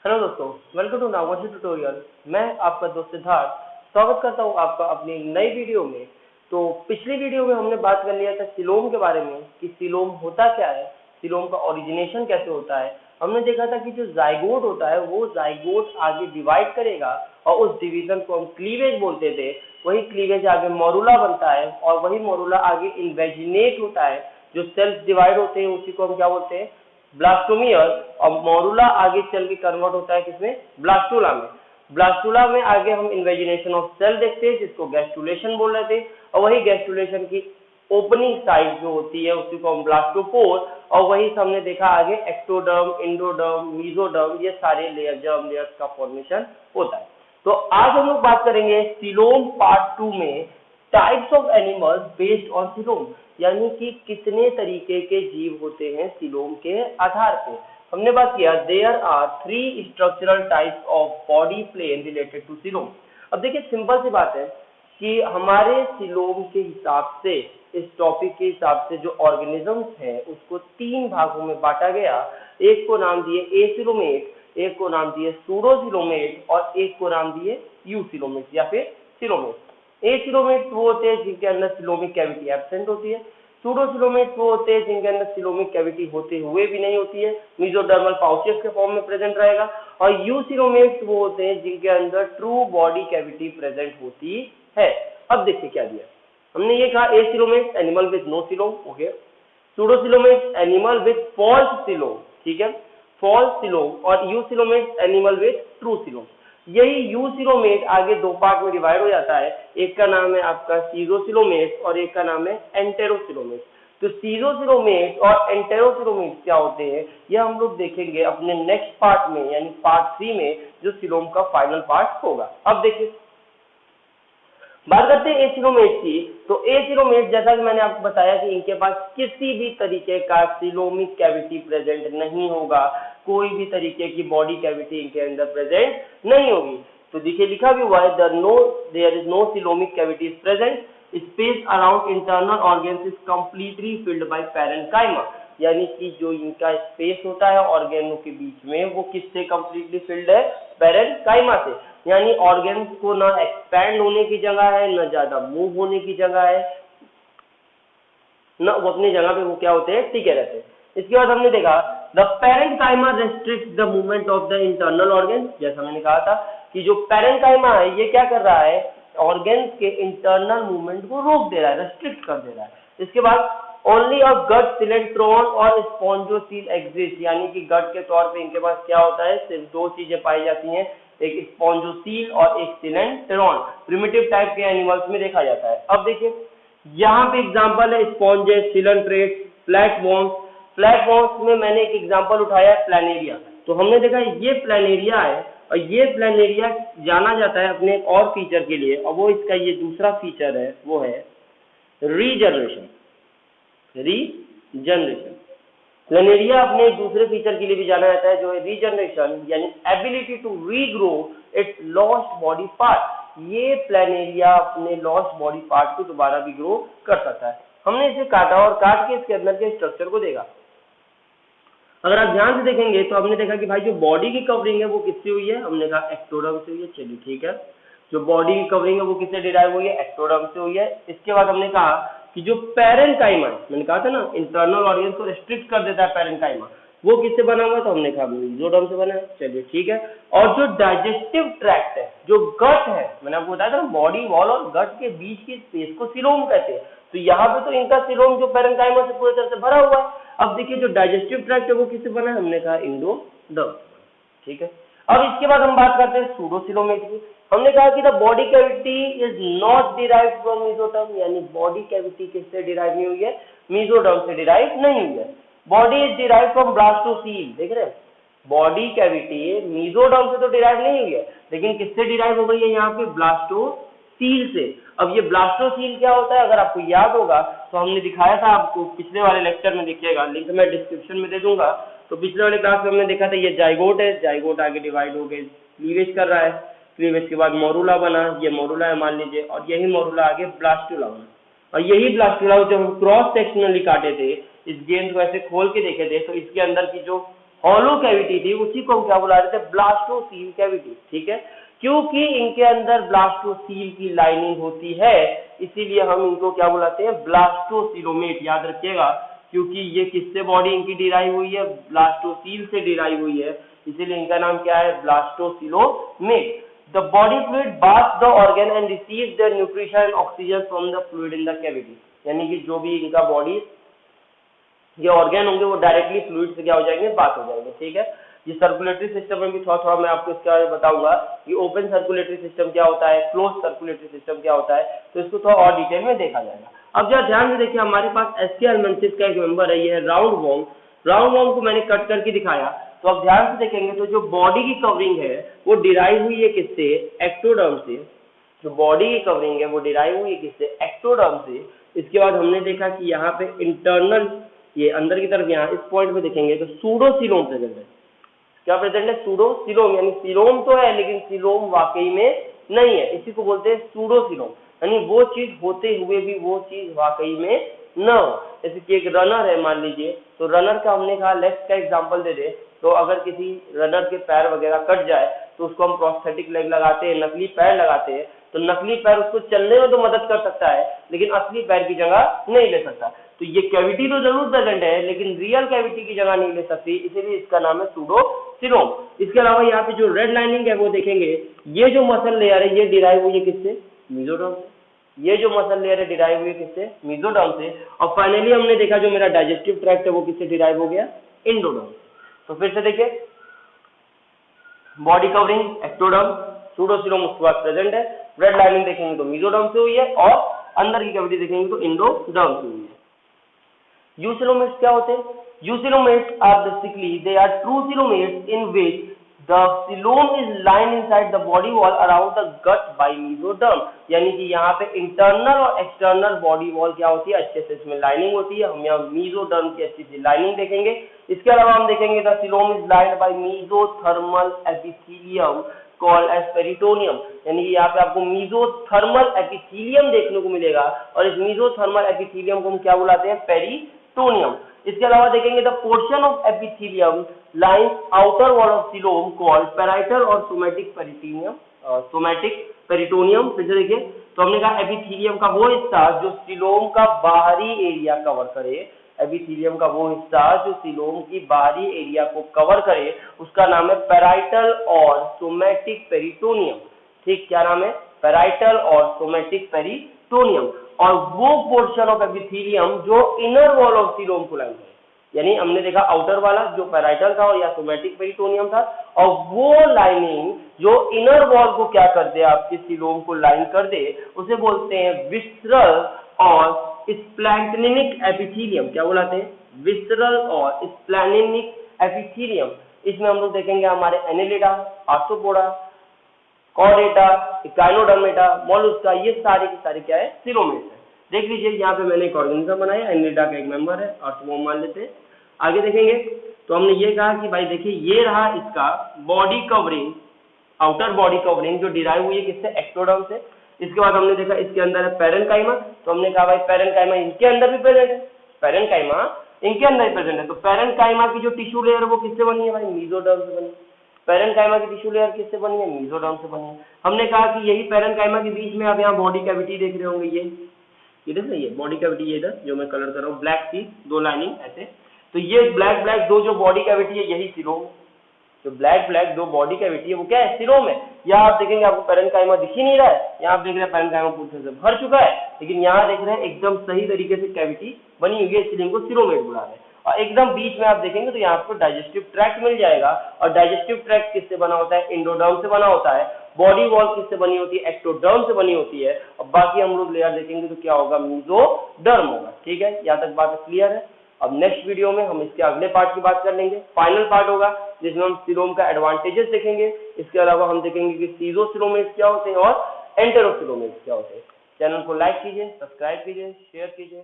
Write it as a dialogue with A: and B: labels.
A: Hello दोस्तों, welcome to Nagvanshi tutorial. मैं आपका दोस्त सिद्धार्थ स्वागत करता हूं आपका अपनी एक नई वीडियो में। तो पिछली वीडियो में हमने बात कर लिया था सीलोम के बारे में कि सीलोम होता क्या है, सीलोम का ओरिजिनेशन कैसे होता है। हमने देखा था कि जो जाइगोट होता है वो जाइगोट आगे डिवाइड करेगा और उस डिवीजन को हम क्लीवेज बोलते थे। वही क्लीवेज आगे मोरुला बनता है और वही मोरुला आगे इन्वेजिनेट होता है। जो सेल्स डिवाइड होते हैं उसी को हम क्या बोलते हैं, ब्लास्टोमियर। और मोरुला आगे चल के कन्वर्ट होता है किसमें, ब्लास्टुला में। ब्लास्टुला में आगे हम इन्वेजिनेशन ऑफ सेल देखते हैं जिसको गैस्ट्रुलेशन बोल रहे थे। और वही गैस्ट्रुलेशन की ओपनिंग साइड जो होती है उसी को हम ब्लास्टोपोर। और वही हमने देखा आगे एक्टोडर्म, इंडोडर्म, मीजोडर्म, ये सारे लेयर जर्म लेयर्स का फॉर्मेशन होता है। तो आज हम लोग बात करेंगे सीलोम पार्ट 2 में types of animals based on coelom, यानी कि कितने तरीके के जीव होते हैं सीलोम के आधार पे। हमने बात किया there are 3 structural types of body plane related to coelom. अब देखिए सिंपल सी बात है कि हमारे सीलोम के हिसाब से, इस टॉपिक के हिसाब से जो ऑर्गेनिजम्स हैं उसको 3 भागों में बांटा गया। एक को नाम दिए एसिलोमेट, एक को नाम दिए सूडोसिलोमेट और एक को नाम दिए यूसिलोमेट या फिर सिलोमेट। एसिलोमेट वो होते हैं जिनके अंदर सिलोमिक कैविटी एब्सेंट होती है। सूडोसिलोमेट वो होते हैं जिनके अंदर सिलोमिक कैविटी होते हुए भी नहीं होती है, मेसोडर्मल पाउचेस के फॉर्म में प्रेजेंट रहेगा। और यूसिलोमेट वो होते हैं जिनके अंदर ट्रू बॉडी कैविटी प्रेजेंट होती है। अब देखिए क्या दिया हमने, ये कहा acoelomate animal with no coelom, okay. Pseudocoelomate animal with false coelom, ठीक है, फॉल्स सिलोम। और eucoelomate animal with true coelom. यही यूसिलोमेट आगे 2 पार्ट में डिवाइड हो जाता है। एक का नाम है आपका सीजोसिलोमेट और एक का नाम है एंटेरोसिलोमेट। तो सीजोसिलोमेट और एंटेरोसिलोमेट क्या होते हैं यह हम लोग देखेंगे अपने नेक्स्ट पार्ट में, यानी पार्ट 3 में, जो सीलोम का फाइनल पार्ट होगा। अब देखिए बात करते हैं एसिलोमेट की। तो एसिलोमेट जैसा कि मैंने आपको बताया कि इनके पास किसी भी तरीके का सिलोमिक कैविटी प्रेजेंट नहीं होगा, कोई भी तरीके की बॉडी कैविटी इनके अंदर प्रेजेंट नहीं होगी। तो देखिए लिखा भी हुआ है there is no coelomic cavity present, space around internal organs is completely filled by parenchyma. यानी कि जो इनका स्पेस होता है ऑर्गेनों के बीच में वो किससे कंप्लीटली फिल्ड है, पैरेन्काइमा से। यानी ऑर्गेन्स को ना एक्सपैंड होने की जगह है, ना ज्यादा मूव होने की जगह है, ना वो अपनी जगह पे वो क्या होते हैं, टिके रहते हैं। इसके बाद हमने देखा the parenchyma restrict the movement of the internal organ. जैसा मैंने कहा था कि जो पैरेन्काइमा है ये क्या कर रहा है, ऑर्गेन्स के इंटरनल मूवमेंट को रोक दे रहा है, रेस्ट्रिक्ट कर दे रहा है। इसके बाद ओनली अ गट सिलेंट्रॉन और स्पॉन्जोसील एग्जिस्ट, यानी कि गट के तौर पे इनके पास क्या होता है, सिर्फ 2 चीजें पाई जाती हैं, एक स्पॉन्जोसील और एक सिलेंट्रॉन। प्रिमिटिव टाइप के एनिमल्स में देखा जाता है। अब देखिए यहाँ पे एग्जांपल है स्पॉन्जेस, सिलेंट्रेट, फ्लैटवर्म्स। फ्लैटवर्म्स में मैंने एक एग्जांपल उठाया प्लानेरिया। तो हमने देखा ये प्लानेरिया है और ये प्लानेरिया जाना जाता है अपने एक और फीचर के लिए, और वो इसका ये दूसरा फीचर है, वो है रीजनरेशन। रीजनरेशन प्लानेरिया अपने दूसरे फीचर के लिए भी जाना जाता है जो है रीजनरेशन, यानी ability to regrow its lost body part. ये प्लानेरिया अपने लॉस्ट बॉडी पार्ट को दोबारा भी ग्रो कर सकता है। हमने इसे काटा और काट के इसके अंदर के स्ट्रक्चर को देखा। अगर आप ध्यान से देखेंगे तो हमने देखा कि भाई जो बॉडी की कवरिंग है वो किससे हुई है, हमने कहा एक्टोडर्म से हुई है। चलिए ठीक है, जो बॉडी की कवरिंग है वो किससे डिराइव हुई है, एक्टोडर्म से हुई है। इसके बाद हमने कहा कि जो पैरेन्काइमा, मैंने कहा था ना इंटरनल ऑर्गन को रिस्ट्रिक्ट कर देता है पैरेन्काइमा, वो किससे बना हुआ है, तो हमने कहा मेसोडर्म से बना है। चलिए ठीक है। और जो डाइजेस्टिव ट्रैक्ट है, जो गट है, मैंने आपको बताया था ना बॉडी वॉल और गट के बीच की स्पेस को सीलोम कहते हैं। तो यहाँ पे तो इनका सीलोम जो पैरेन्काइमा से पूरी तरह से भरा हुआ है। अब देखिए जो डाइजेस्टिव ट्रैक्ट है वो किससे बना है, हमने कहा इंडोडर्म। ठीक है। अब इसके बाद हम बात करते हैं सूडोसिलोमेट की। हमने कहा कि the body cavity is not derived from mesoderm, यानी बॉडी कैविटी किससे डिराइव नहीं हुई है, मेसोडर्म से डिराइव नहीं हुई है। Body is derived from blastocoel, देख रहे हैं, बॉडी कैविटी मेसोडर्म से तो डिराइव नहीं हुई है, लेकिन किससे डिराइव हो गई है यहाँ पे, ब्लास्टोसील से। अब ये ब्लास्टोसील क्या होता है, अगर आपको याद होगा तो हमने दिखाया था आपको पिछले वाले लेक्चर में, देखिएगा लिंक मैं डिस्क्रिप्शन में दे दूंगा। तो पिछले वाले क्लास में हमने देखा था ये जाइगोट है, जाइगोट आगे डिवाइड हो गए, क्लीवेज कर रहा है, क्लीवेज के बाद मोरुला बना, ये मोरुला है मान लीजिए, और यही मोरुला आगे ब्लास्टुला बना। और यही ब्लास्टुला जब हम क्रॉस सेक्शनली काटे थे, इस गेंद को ऐसे खोल के देखे थे, तो इसके अंदर की जो हॉलो कैविटी थी, उसी को हम क्या बुला रहे थे, ब्लास्टोसील कैविटी। ठीक है, क्योंकि इनके अंदर ब्लास्टोसील की लाइनिंग होती है, इसीलिए हम इनको क्या बुलाते हैं, ब्लास्टोसिलोमेट। याद रखिएगा, क्योंकि ये किससे बॉडी इनकी डिराइव हुई है, ब्लास्टोसील से डिराइव हुई है, इसीलिए इनका नाम क्या है, ब्लास्टोसिलोमेट। The body fluid baths the organ and receives their nutrition and oxygen from the fluid in the cavity। यानी कि जो भी इनका बॉडी ये ऑर्गन होंगे वो डायरेक्टली फ्लूइड से क्या हो जाएंगे, बात हो जाएंगे। ठीक है, ये सर्कुलेटरी सिस्टम में भी थोड़ा थोड़ा मैं आपको इसके बारे में बताऊंगा कि ओपन सर्कुलेटरी सिस्टम क्या होता है, क्लोज सर्कुलेटरी सिस्टम क्या होता है, तो इसको थोड़ा और डिटेल में देखा जाएगा। अब जरा ध्यान से देखिए, हमारे पास एस्के अल्मेंसिस का एक मेंबर है, ये है राउंड वॉर्म। राउंड वॉर्म को मैंने कट करके दिखाया, तो अब ध्यान से देखेंगे तो जो बॉडी की कवरिंग है वो डिराइव हुई है किससे, एक्टोडर्म से। जो बॉडी की कवरिंग है वो डिराइव हुई है किससे, एक्टोडर्म से। इसके बाद हमने देखा कि यहाँ पे इंटरनल, ये अंदर की तरफ यहाँ इस पॉइंट पे देखेंगे तो सूडोसिलोम प्रेजेंट है। क्या प्रेजेंट है, सूडोसिलोम, यानी सिलोम तो है लेकिन सिलोम वाकई में नहीं है, इसी को बोलते हैं सूडोसिलोम। यानी वो चीज होते हुए भी वो चीज वाकई में न हो। जैसे कि एक रनर है मान लीजिए, तो रनर का हमने कहा लेग्स का एग्जांपल दे दे, तो अगर किसी रनर के पैर वगैरह कट जाए तो उसको हम प्रोस्थेटिक लेग लगाते हैं, नकली पैर लगाते हैं, तो नकली पैर उसको चलने में तो मदद कर सकता है लेकिन असली पैर की जगह नहीं ले सकता। तो ये कैविटी तो जरूर प्रेजेंट है लेकिन रियल कैविटी की जगह नहीं ले सकती, इसीलिए इसका नाम है सूडोसिलोम। इसके अलावा यहाँ पे जो रेड लाइनिंग है वो देखेंगे, ये जो मसल लेयर है ये डिराइव हुई है किससे, मेसोडर्म से। ये जो मसल लेयर है डिराइव हुई है किससे, मेसोडर्म से। और फाइनली हमने देखा जो मेरा डाइजेस्टिव ट्रैक्ट है वो किससे डिराइव हो गया, एंडोडर्म से। तो फिर से देखिए, बॉडी कवरिंग एक्टोडर्म, सूडोसिलोम उसके बाद प्रेजेंट है, रेड लाइनिंग देखेंगे तो मेसोडर्म से हुई है, और अंदर की कैविटी देखेंगे तो एंडोडर्म से हुई है। यूसिलोमेट्स क्या होते हैं, eucoelomates are basically they are true coelomates in which the coelom is lined inside the body wall around the gut by mesoderm। यानी कि यहाँ पे इंटरनल और एक्सटर्नल बॉडी वॉल क्या होती है, अच्छे से इसमें लाइनिंग होती है। हम यहाँ मेसोडर्म की अच्छी सी लाइनिंग देखेंगे। इसके अलावा हम देखेंगे the coelom is lined by mesothermal epithelium called as peritoneum। यानी कि यहाँ पे आपको मेसोथर्मल एपिथेलियम देखने को मिलेगा, और इस मेसोथर्मल एपिथेलियम को हम क्या बुलाते हैं, पेरिटोनियम। इसके अलावा देखेंगे the portion of epithelium lines outer wall of coelom called parietal और सोमैटिक पेरिटोनियम, सोमैटिक पेरिटोनियम। फिर से देखिए, तो हमने कहा एपिथेलियम का वो हिस्सा जो सिलोम का बाहरी एरिया कवर करे, एपिथेलियम का वो हिस्सा जो सिलोम की बाहरी एरिया को कवर करे, उसका नाम है पैराइटल और सोमैटिक पेरिटोनियम। ठीक, क्या नाम है, पैराइटल और सोमैटिक पेरिटोनियम। और वो पोर्शन ऑफ एपिथेलियम जो इनर वॉल ऑफ सिलोम को लाइन करे, यानी हमने देखा आउटर वाला जो पैराइटल था और या सोमैटिक पेरिटोनियम था, और वो लाइनिंग जो इनर वॉल को क्या कर दे, आपके सिलोम को लाइन कर दे, उसे बोलते हैं विस्ट्रल और स्प्लैंक्टिनिक एपिथेलियम। क्या बुलाते हैं, विस्ट्रल और स्प्लैंक्टिनिक एपिथेलियम। इसमें हम लोग देखेंगे हमारे Annelida, arthropoda, Chordata, Echinodermata, Mollusca, ये सारे के सारे क्या है, सिलोमेट्स है। देख लीजिए, यहाँ पे मैंने एक ऑर्गेनिज्म बनाया, एनेलिडा का एक मेंबर है, आर्थ्रोपोडा मान लेते हैं। आगे देखेंगे तो हमने ये कहा कि भाई देखिए, ये रहा इसका body covering, outer body covering जो डिराइव हुई है किससे, एक्टोडर्म से। इसके बाद हमने देखा इसके अंदर है पैरेन्काइमा, तो हमने कहा भाई पैरेन्काइमा इनके अंदर भी प्रेजेंट है, पैरेन्काइमा इनके अंदर प्रेजेंट है। तो पैरेन्काइमा की जो टिश्यू लेयर है वो किससे बनी है भाई, मेसोडर्म से बनी है। पैरेन्काइमा की टिश्यू लेयर किससे बनी है, मेसोडर्म से बनी है। हमने कहा कि यही पैरेन्काइमा के बीच में आप यहाँ बॉडी कैविटी देख रहे होंगे, ये देख रहे, ये बॉडी कैविटी, ये इधर जो मैं कलर कर रहा हूँ ब्लैक सी दो लाइनिंग ऐसे, तो ये ब्लैक ब्लैक दो जो बॉडी कैविटी है यही सिलोम, जो ब्लैक ब्लैक दो बॉडी कैविटी है वो क्या है, सिलोम है। यहाँ आप देखेंगे आपको पैरेन्काइमा दिख ही नहीं रहा है, यहाँ आप देख रहे हैं पैरेन्काइमा पूरे से भर चुका है, लेकिन यहाँ देख रहे हैं एकदम सही तरीके से कैविटी बनी हुई है, इसलिए इनको सिलोमेट बुला रहे हैं। और एकदम बीच में आप देखेंगे तो यहाँ आपको डाइजेस्टिव ट्रैक्ट मिल जाएगा, और डाइजेस्टिव ट्रैक्ट किससे बना होता है, एंडोडर्म से बना होता है। बॉडी वॉल किससे बनी होती है, एक्टोडर्म से बनी होती है। और बाकी हम लोग लेयर देखेंगे तो क्या होगा, मेसोडर्म होगा। ठीक है, यहाँ तक बात क्लियर है। अब नेक्स्ट वीडियो में हम इसके अगले पार्ट की बात कर लेंगे, फाइनल पार्ट होगा जिसमें हम सिलोम का एडवांटेजेस देखेंगे। इसके अलावा हम देखेंगे कि सीजोसिलोमेट्स क्या होते हैं और एंटेरोसिलोमेट्स क्या होते हैं। चैनल को लाइक कीजिए, सब्सक्राइब कीजिए, शेयर कीजिए।